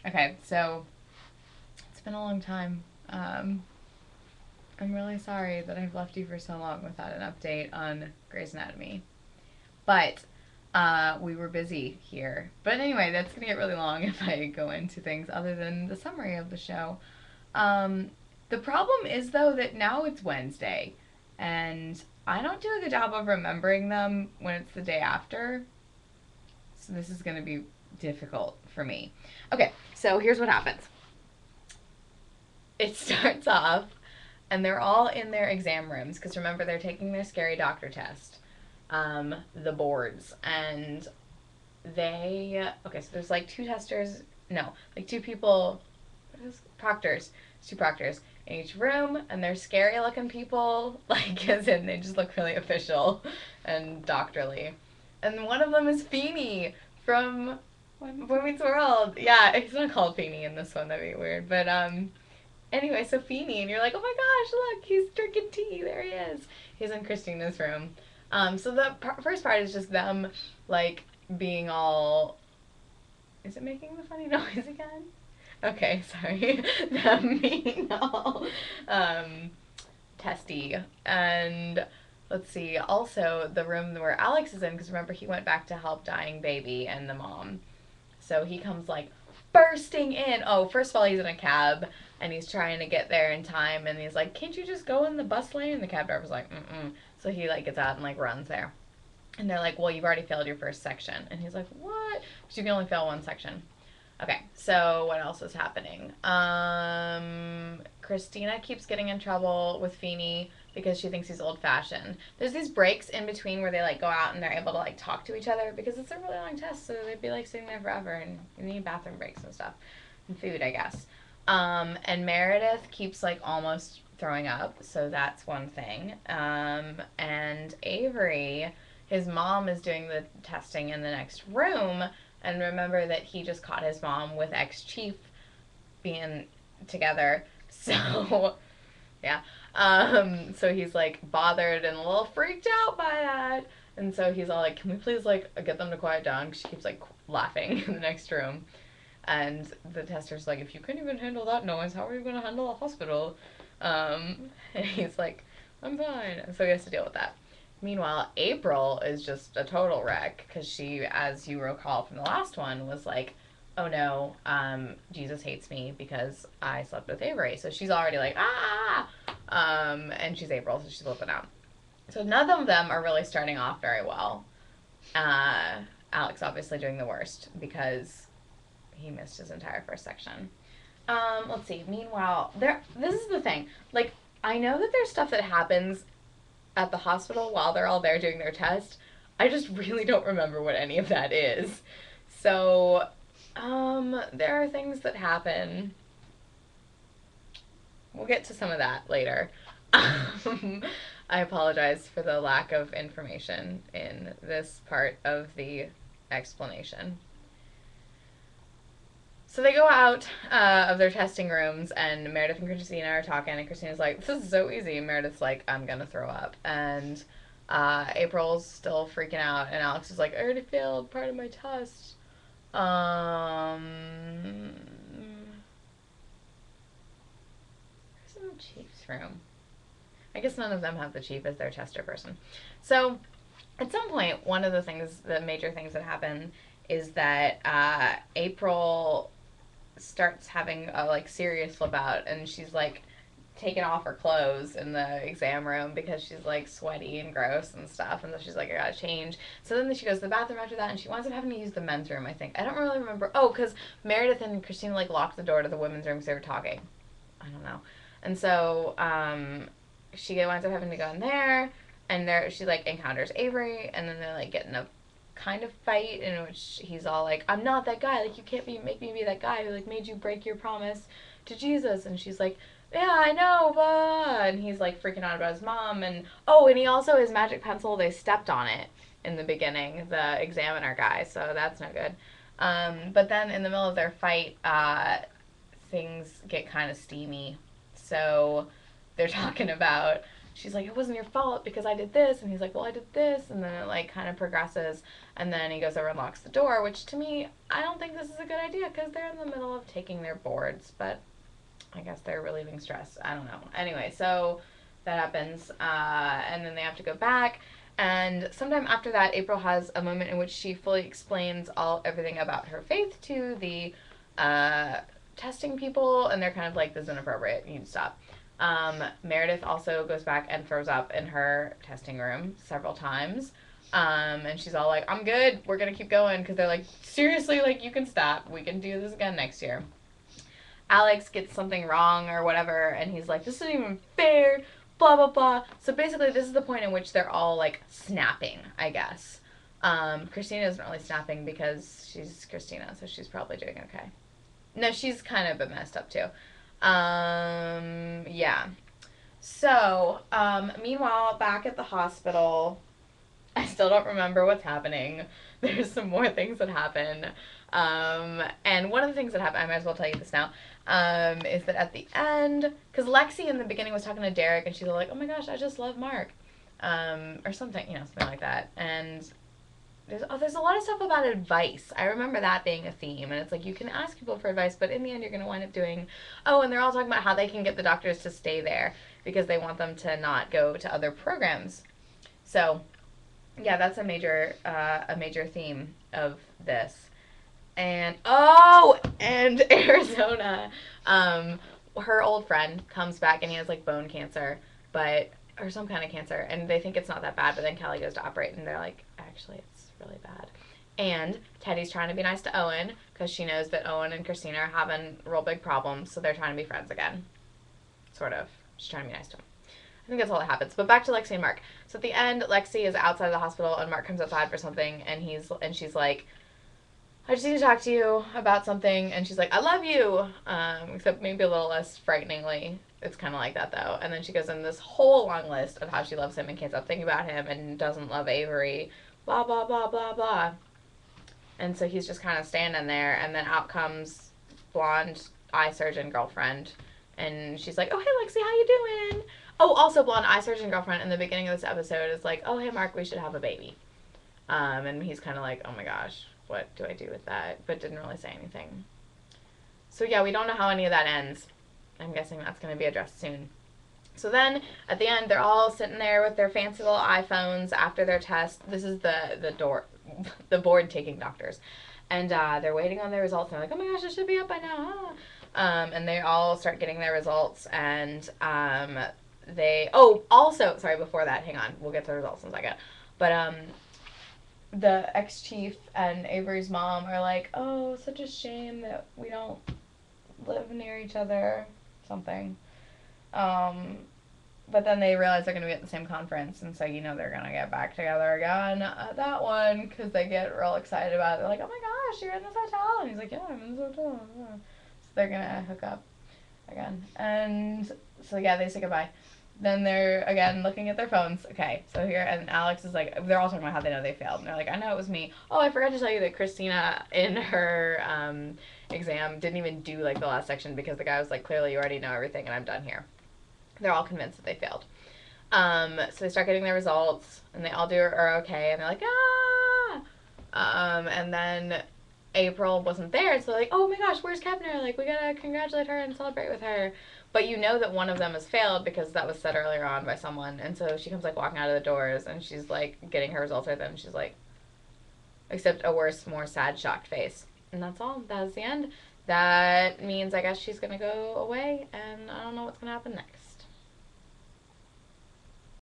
Okay, so it's been a long time. I'm really sorry that I've left you for so long without an update on Grey's Anatomy. But we were busy here. But anyway, that's going to get really long if I go into things other than the summary of the show. Um, the problem is, though, that now it's Wednesday, and I don't do a good job of remembering them when it's the day after. So this is going to be difficult for me. Okay, so here's what happens. It starts off, and they're all in their exam rooms because remember they're taking their scary doctor test, the boards, and so there's like two testers, no, like two people, proctors, two proctors in each room, and they're scary looking people, like as in they just look really official and doctorly. And one of them is Feeny from Boy Meets World. Yeah, he's not called Feeny in this one. That'd be weird. But anyway, so Feeny, and you're like, oh my gosh, look, he's drinking tea. There he is. He's in Christina's room. So the first part is just them like being all. Is it making the funny noise again? Okay, sorry. Them being all testy. And let's see, also the room where Alex is in, because remember he went back to help dying baby and the mom. So he comes like bursting in. Oh, first of all, he's in a cab and he's trying to get there in time. And he's like, "Can't you just go in the bus lane?" And the cab driver's like, "Mm-mm." So he like gets out and like runs there. And they're like, "Well, you've already failed your first section." And he's like, "What?" Because you can only fail one section. Okay, so what else is happening? Christina keeps getting in trouble with Feeny because she thinks he's old fashioned. There's these breaks in between where they like go out and they're able to like talk to each other because it's a really long test, so they'd be like sitting there forever and you need bathroom breaks and stuff. And food, I guess. And Meredith keeps like almost throwing up, so that's one thing. And Avery, his mom is doing the testing in the next room, and remember that he just caught his mom with ex chief being together. So yeah. So he's like bothered and a little freaked out by that. And so he's all like, "Can we please like get them to quiet down?" Because she keeps like laughing in the next room. And the tester's like, "If you couldn't even handle that noise, how are you going to handle a hospital?" And he's like, "I'm fine." And so he has to deal with that. Meanwhile, April is just a total wreck because she, as you recall from the last one, was like, "Oh no, Jesus hates me because I slept with Avery." So she's already like, "Ah!" And she's April, so she's flipping out. So none of them are really starting off very well. Uh, Alex obviously doing the worst because he missed his entire first section. Let's see. Meanwhile, there. This is the thing. Like, I know that there's stuff that happens at the hospital while they're all there doing their test. I just really don't remember what any of that is. So, there are things that happen. We'll get to some of that later. I apologize for the lack of information in this part of the explanation. So they go out of their testing rooms, and Meredith and Christina are talking, and Christina's like, "This is so easy." And Meredith's like, "I'm gonna throw up." And April's still freaking out, and Alex is like, "I already failed part of my test." Who's in the chief's room? I guess none of them have the chief as their tester person. So at some point, one of the things, the major things that happen is that April starts having a like serious flip out, and she's like taking off her clothes in the exam room because she's like sweaty and gross and stuff, and so she's like, "I gotta change." So then she goes to the bathroom after that, and she winds up having to use the men's room. I think I don't really remember. Oh, because Meredith and Christina like locked the door to the women's room because they were talking. I don't know. And so she winds up having to go in there, and there she like encounters Avery, and then they're like getting a kind of fight in which he's all like, "I'm not that guy. Like, you can't make me be that guy who like made you break your promise to Jesus." And she's like, "Yeah, I know," blah. And he's like freaking out about his mom. And oh, and he also, his magic pencil, they stepped on it in the beginning, the examiner guy. So that's no good. But then in the middle of their fight, things get kind of steamy. So they're talking about she's like, it wasn't your fault because I did this, and he's like, well, I did this, and then it like kind of progresses, and then he goes over and locks the door, which to me, I don't think this is a good idea because they're in the middle of taking their boards, but I guess they're relieving stress. I don't know. Anyway, so that happens, and then they have to go back. And sometime after that, April has a moment in which she fully explains everything about her faith to the testing people, and they're kind of like, this is inappropriate. You need to stop. Meredith also goes back and throws up in her testing room several times. And she's all like, I'm good. We're going to keep going. Because they're like, seriously, like, you can stop. We can do this again next year. Alex gets something wrong or whatever, and he's like, this isn't even fair, blah, blah, blah. So basically, this is the point in which they're all, like, snapping, I guess. Christina isn't really snapping because she's Christina, so she's probably doing okay. No, she's kind of been messed up, too. Yeah. So, meanwhile, back at the hospital, I still don't remember what's happening. There's some more things that happen. And one of the things that happened, I might as well tell you this now, is that at the end, because Lexi in the beginning was talking to Derek, and she's like, oh my gosh, I just love Mark. Or something, something like that. And there's a lot of stuff about advice. I remember that being a theme, and it's like, you can ask people for advice, but in the end you're going to wind up doing, and they're all talking about how they can get the doctors to stay there because they want them to not go to other programs. So, yeah, that's a major theme of this. And, and Arizona, her old friend comes back, and he has, like, bone cancer, or some kind of cancer, and they think it's not that bad, but then Kelly goes to operate, and they're like, actually, it's really bad. And Teddy's trying to be nice to Owen, because she knows that Owen and Christina are having real big problems, so they're trying to be friends again. Sort of. She's trying to be nice to him. I think that's all that happens. But back to Lexi and Mark. So at the end, Lexi is outside of the hospital, and Mark comes outside for something, and she's like, I just need to talk to you about something. And she's like, I love you. Except maybe a little less frighteningly. It's kind of like that, though. And then she goes in this whole long list of how she loves him and can't stop thinking about him and doesn't love Avery. Blah, blah, blah, blah, blah. And so he's just kind of standing there. And then out comes blonde eye surgeon girlfriend. And she's like, oh, hey, Lexi, how you doing? Oh, also blonde eye surgeon girlfriend in the beginning of this episode is like, oh, hey, Mark, we should have a baby. And he's kind of like, oh, my gosh. What do I do with that? But didn't really say anything. So yeah, we don't know how any of that ends. I'm guessing that's going to be addressed soon. So then, at the end, they're all sitting there with their fancy little iPhones after their test. This is the board-taking doctors. And they're waiting on their results. They're like, oh my gosh, it should be up by now. And they all start getting their results. And also, sorry, before that, hang on. We'll get to the results in a second. But, the ex-chief and Avery's mom are like, oh, such a shame that we don't live near each other, something. But then they realize they're going to be at the same conference, and so they're going to get back together again at that one, because they get real excited about it. They're like, oh my gosh, you're in this hotel, and he's like, yeah, I'm in this hotel. So they're going to hook up again. And so, yeah, they say goodbye. Then they're, again, looking at their phones. Okay, so here, and Alex is like, they're all talking about how they know they failed. And they're like, I know it was me. Oh, I forgot to tell you that Christina, in her exam, didn't even do, like, the last section because the guy was like, clearly you already know everything and I'm done here. They're all convinced that they failed. So they start getting their results, and they all are okay, and they're like, ah! And then April wasn't there, so they're like, oh my gosh, where's Kepner? Like, we gotta congratulate her and celebrate with her. But you know that one of them has failed because that was said earlier on by someone. And so she comes, like, walking out of the doors, and she's, like, getting her results with them. She's like, except a worse, more sad, shocked face. And that's all. That is the end. That means, I guess, she's going to go away, and I don't know what's going to happen next.